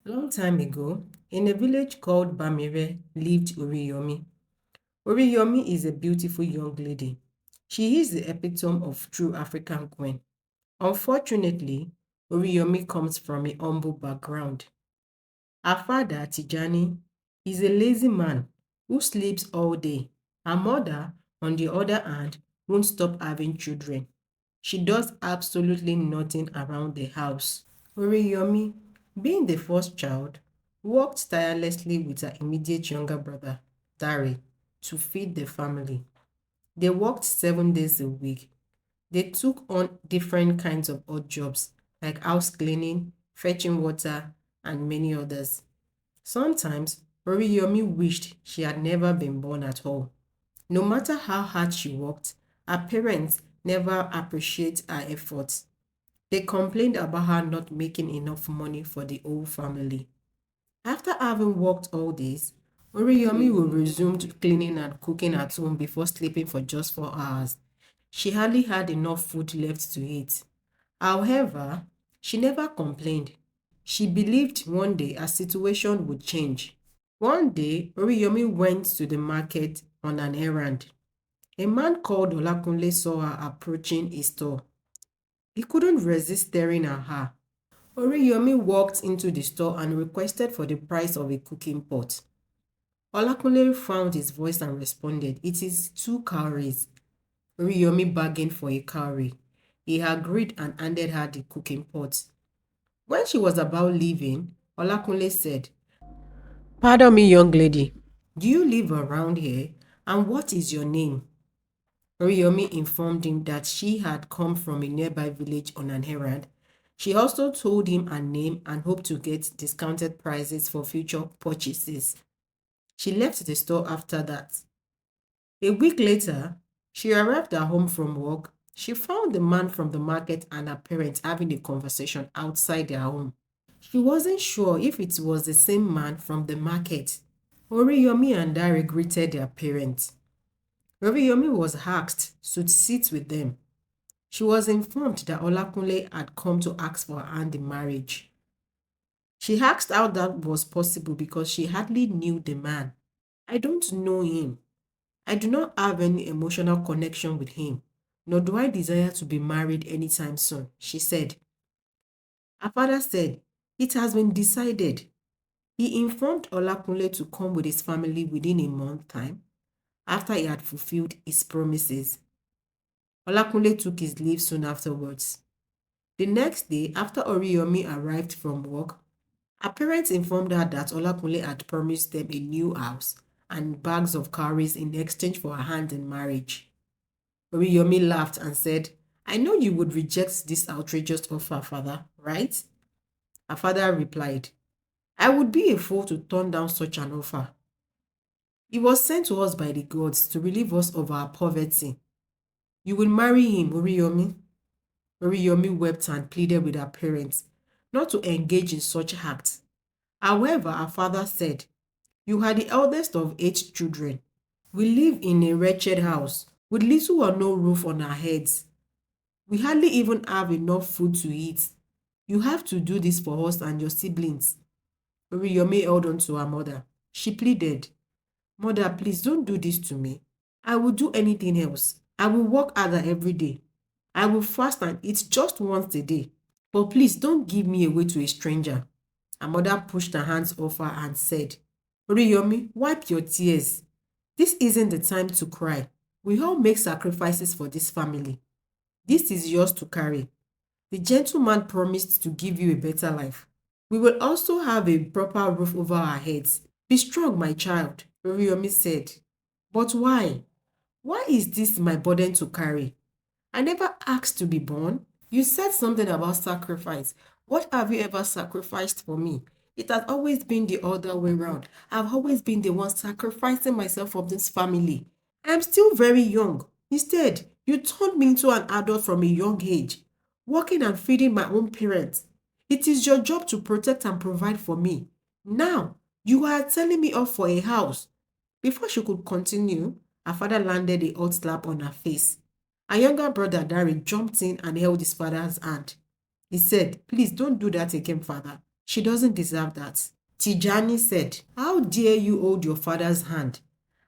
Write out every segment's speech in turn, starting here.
Long time ago, in a village called Bamire lived Oriyomi. Oriyomi is a beautiful young lady. She is the epitome of true African queen. Unfortunately, Oriyomi comes from a humble background. Her father, Tijani, is a lazy man who sleeps all day. Her mother, on the other hand, won't stop having children. She does absolutely nothing around the house. Oriyomi, being the first child, worked tirelessly with her immediate younger brother, Dari, to feed the family. They worked 7 days a week. They took on different kinds of odd jobs like house cleaning, fetching water, and many others. Sometimes, Oriyomi wished she had never been born at all. No matter how hard she worked, her parents never appreciate her efforts. They complained about her not making enough money for the whole family. After having worked all days, Oriyomi will resume to cleaning and cooking at home before sleeping for just 4 hours. She hardly had enough food left to eat. However, she never complained. She believed one day her situation would change. One day, Oriyomi went to the market on an errand. A man called Olakunle saw her approaching a store. He couldn't resist staring at her. Oriyomi walked into the store and requested for the price of a cooking pot. Olakunle found his voice and responded, "It is 2 cowries." Oriyomi bargained for a cowrie. He agreed and handed her the cooking pot. When she was about leaving, Olakunle said, "Pardon me, young lady. Do you live around here? And what is your name?" Oriyomi informed him that she had come from a nearby village on an errand. She also told him her name and hoped to get discounted prices for future purchases. She left the store after that. A week later, she arrived at home from work. She found the man from the market and her parents having a conversation outside their home. She wasn't sure if it was the same man from the market. Oriyomi and Dare greeted their parents. Oriyomi was asked to sit with them. She was informed that Olakunle had come to ask for her hand in marriage. She asked how that was possible because she hardly knew the man. "I don't know him. I do not have any emotional connection with him, nor do I desire to be married anytime soon," she said. Her father said, "It has been decided." He informed Olakunle to come with his family within a month time after he had fulfilled his promises. Olakunle took his leave soon afterwards. The next day, after Oriyomi arrived from work, her parents informed her that Olakunle had promised them a new house and bags of cowries in exchange for her hand in marriage. Oriyomi laughed and said, "I know you would reject this outrageous offer, father, right?" Her father replied, "I would be a fool to turn down such an offer. He was sent to us by the gods to relieve us of our poverty. You will marry him, Oriyomi." Oriyomi wept and pleaded with her parents not to engage in such acts. However, her father said, "You are the eldest of 8 children. We live in a wretched house with little or no roof on our heads. We hardly even have enough food to eat. You have to do this for us and your siblings." Oriyomi held on to her mother. She pleaded, "Mother, please don't do this to me. I will do anything else. I will work harder every day. I will fast and eat just once a day. But please don't give me away to a stranger." Her mother pushed her hands off her and said, "Oriyomi, wipe your tears. This isn't the time to cry. We all make sacrifices for this family. This is yours to carry. The gentleman promised to give you a better life. We will also have a proper roof over our heads. Be strong, my child," Oriyomi said. "But why? Why is this my burden to carry? I never asked to be born. You said something about sacrifice. What have you ever sacrificed for me? It has always been the other way around. I've always been the one sacrificing myself for this family. I am still very young. Instead, you turned me into an adult from a young age, working and feeding my own parents. It is your job to protect and provide for me. Now, you are telling me off for a house." Before she could continue, her father landed a hot slap on her face. Her younger brother, Dari, jumped in and held his father's hand. He said, "Please don't do that again, father." She doesn't deserve that. Tijani said, "How dare you hold your father's hand?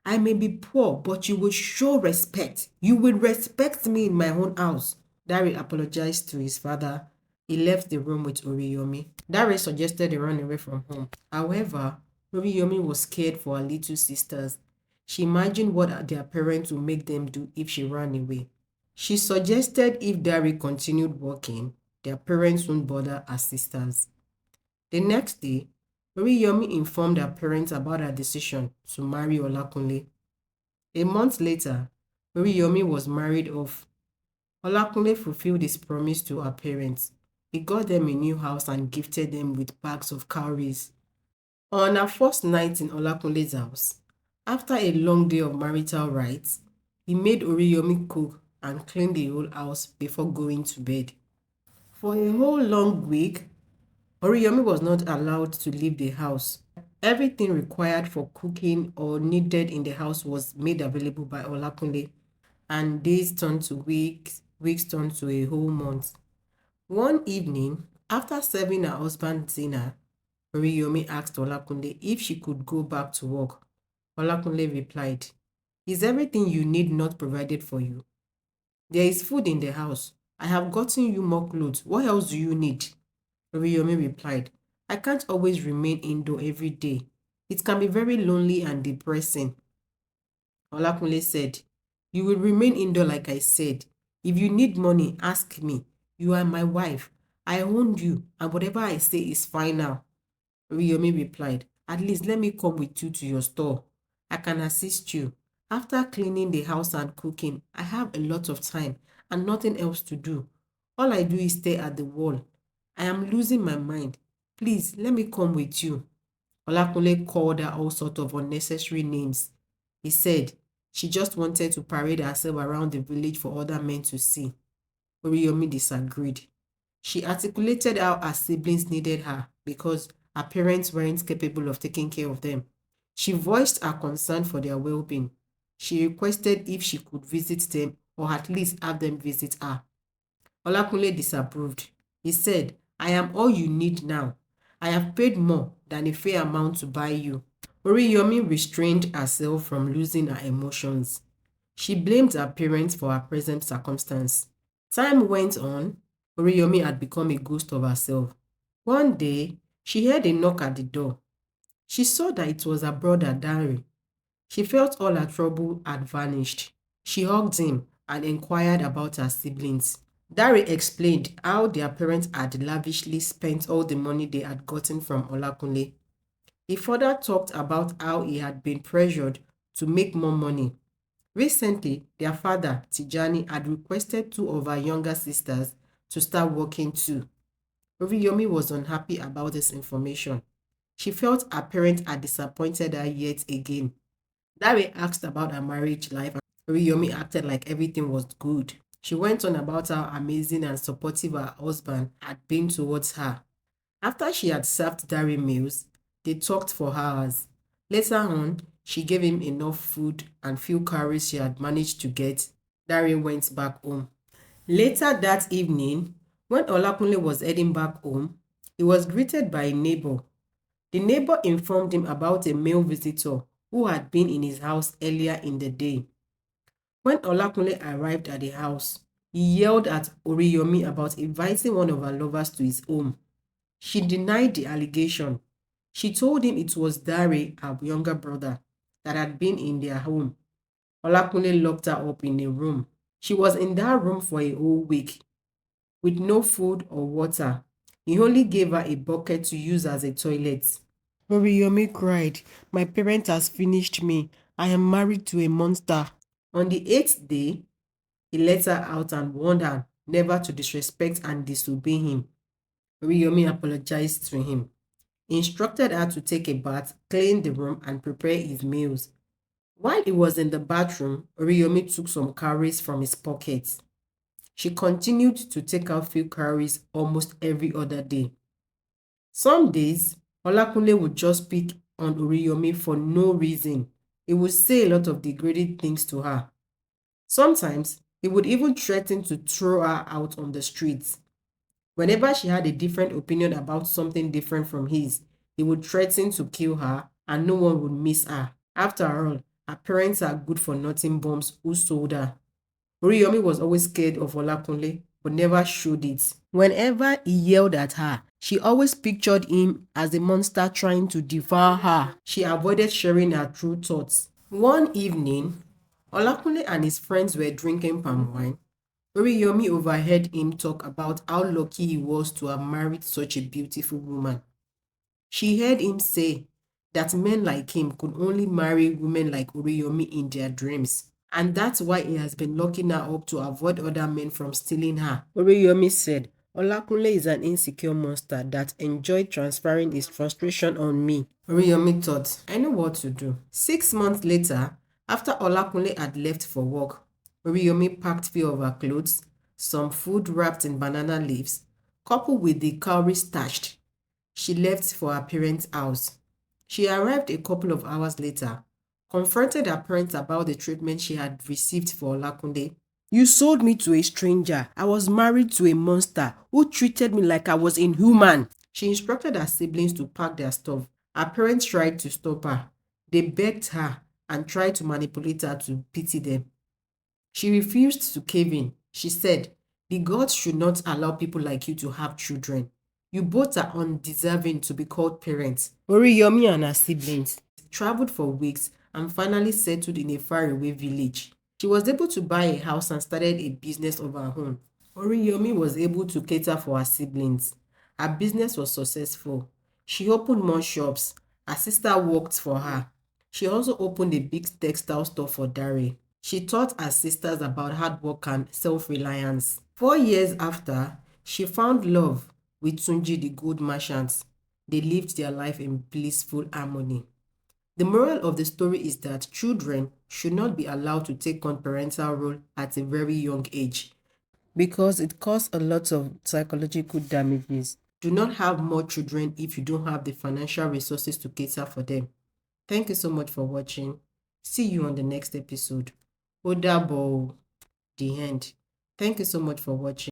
I may be poor, but you will show respect. You will respect me in my own house." Dare apologized to his father. He left the room with Oriyomi. Dare suggested they run away from home. However, Oriyomi was scared for her little sisters. She imagined what their parents would make them do if she ran away. She suggested if Dare continued working, their parents wouldn't bother her sisters. The next day, Oriyomi informed her parents about her decision to marry Olakunle. A month later, Oriyomi was married off. Olakunle fulfilled his promise to her parents. He got them a new house and gifted them with bags of cowries. On her first night in Olakunle's house, after a long day of marital rites, he made Oriyomi cook and clean the whole house before going to bed. For a whole long week, Oriyomi was not allowed to leave the house. Everything required for cooking or needed in the house was made available by Olakunle, and days turned to weeks, weeks turned to a whole month. One evening, after serving her husband dinner, Oriyomi asked Olakunle if she could go back to work. Olakunle replied, "Is everything you need not provided for you? There is food in the house. I have gotten you more clothes. What else do you need?" Oriyomi replied, "I can't always remain indoor every day. It can be very lonely and depressing." Olakunle said, "You will remain indoor like I said. If you need money, ask me. You are my wife. I own you, and whatever I say is final." Oriyomi replied, "At least let me come with you to your store. I can assist you. After cleaning the house and cooking, I have a lot of time and nothing else to do. All I do is stare at the wall. I am losing my mind. Please, let me come with you." Olakunle called her all sorts of unnecessary names. He said she just wanted to parade herself around the village for other men to see. Oriyomi disagreed. She articulated how her siblings needed her because her parents weren't capable of taking care of them. She voiced her concern for their well-being. She requested if she could visit them or at least have them visit her. Olakunle disapproved. He said, "I am all you need now. I have paid more than a fair amount to buy you." Oriyomi restrained herself from losing her emotions. She blamed her parents for her present circumstance. Time went on. Oriyomi had become a ghost of herself. One day, she heard a knock at the door. She saw that it was her brother Dare. She felt all her trouble had vanished. She hugged him and inquired about her siblings. Dare explained how their parents had lavishly spent all the money they had gotten from Olakunle. He further talked about how he had been pressured to make more money. Recently, their father, Tijani, had requested two of her younger sisters to start working too. Oriyomi was unhappy about this information. She felt her parents had disappointed her yet again. Dare asked about her marriage life and Oriyomi acted like everything was good. She went on about how amazing and supportive her husband had been towards her. After she had served Dare meals, they talked for hours. Later on, she gave him enough food and few cowries she had managed to get. Dare went back home. Later that evening, when Olakunle was heading back home, he was greeted by a neighbor. The neighbor informed him about a male visitor who had been in his house earlier in the day. When Olakunle arrived at the house, he yelled at Oriyomi about inviting one of her lovers to his home. She denied the allegation. She told him it was Dare, her younger brother, that had been in their home. Olakunle locked her up in a room. She was in that room for a whole week, with no food or water. He only gave her a bucket to use as a toilet. Oriyomi cried, "My parent has finished me. I am married to a monster." On the eighth day, he let her out and warned her never to disrespect and disobey him. Oriyomi apologized to him. He instructed her to take a bath, clean the room, and prepare his meals. While he was in the bathroom, Oriyomi took some cowries from his pocket. She continued to take out few cowries almost every other day. Some days, Olakunle would just pick on Oriyomi for no reason. He would say a lot of degrading things to her. Sometimes, he would even threaten to throw her out on the streets. Whenever she had a different opinion about something different from his, he would threaten to kill her and no one would miss her. After all, her parents are good for nothing bums who sold her. Oriyomi was always scared of Olakunle but never showed it. Whenever he yelled at her, she always pictured him as a monster trying to devour her. She avoided sharing her true thoughts. One evening, Olakunle and his friends were drinking palm wine. Oriyomi overheard him talk about how lucky he was to have married such a beautiful woman. She heard him say that men like him could only marry women like Oriyomi in their dreams. And that's why he has been locking her up to avoid other men from stealing her. Oriyomi said, Olakunle is an insecure monster that enjoyed transferring his frustration on me. Oriyomi thought, I know what to do. 6 months later, after Olakunle had left for work, Oriyomi packed few of her clothes, some food wrapped in banana leaves, coupled with the cowrie starched. She left for her parents' house. She arrived a couple of hours later, confronted her parents about the treatment she had received for Olakunle. You sold me to a stranger. I was married to a monster who treated me like I was inhuman. She instructed her siblings to pack their stuff. Her parents tried to stop her. They begged her and tried to manipulate her to pity them. She refused to cave in. She said, the gods should not allow people like you to have children. You both are undeserving to be called parents. Oriyomi and her siblings traveled for weeks and finally settled in a faraway village. She was able to buy a house and started a business of her own. Oriyomi was able to cater for her siblings. Her business was successful. She opened more shops. Her sister worked for her. She also opened a big textile store for Dare. She taught her sisters about hard work and self-reliance. 4 years after, she found love with Tunji the gold merchant. They lived their life in blissful harmony. The moral of the story is that children should not be allowed to take on parental role at a very young age because it causes a lot of psychological damages. Do not have more children if you don't have the financial resources to cater for them. Thank you so much for watching. See you on the next episode. Odabo, the end. Thank you so much for watching.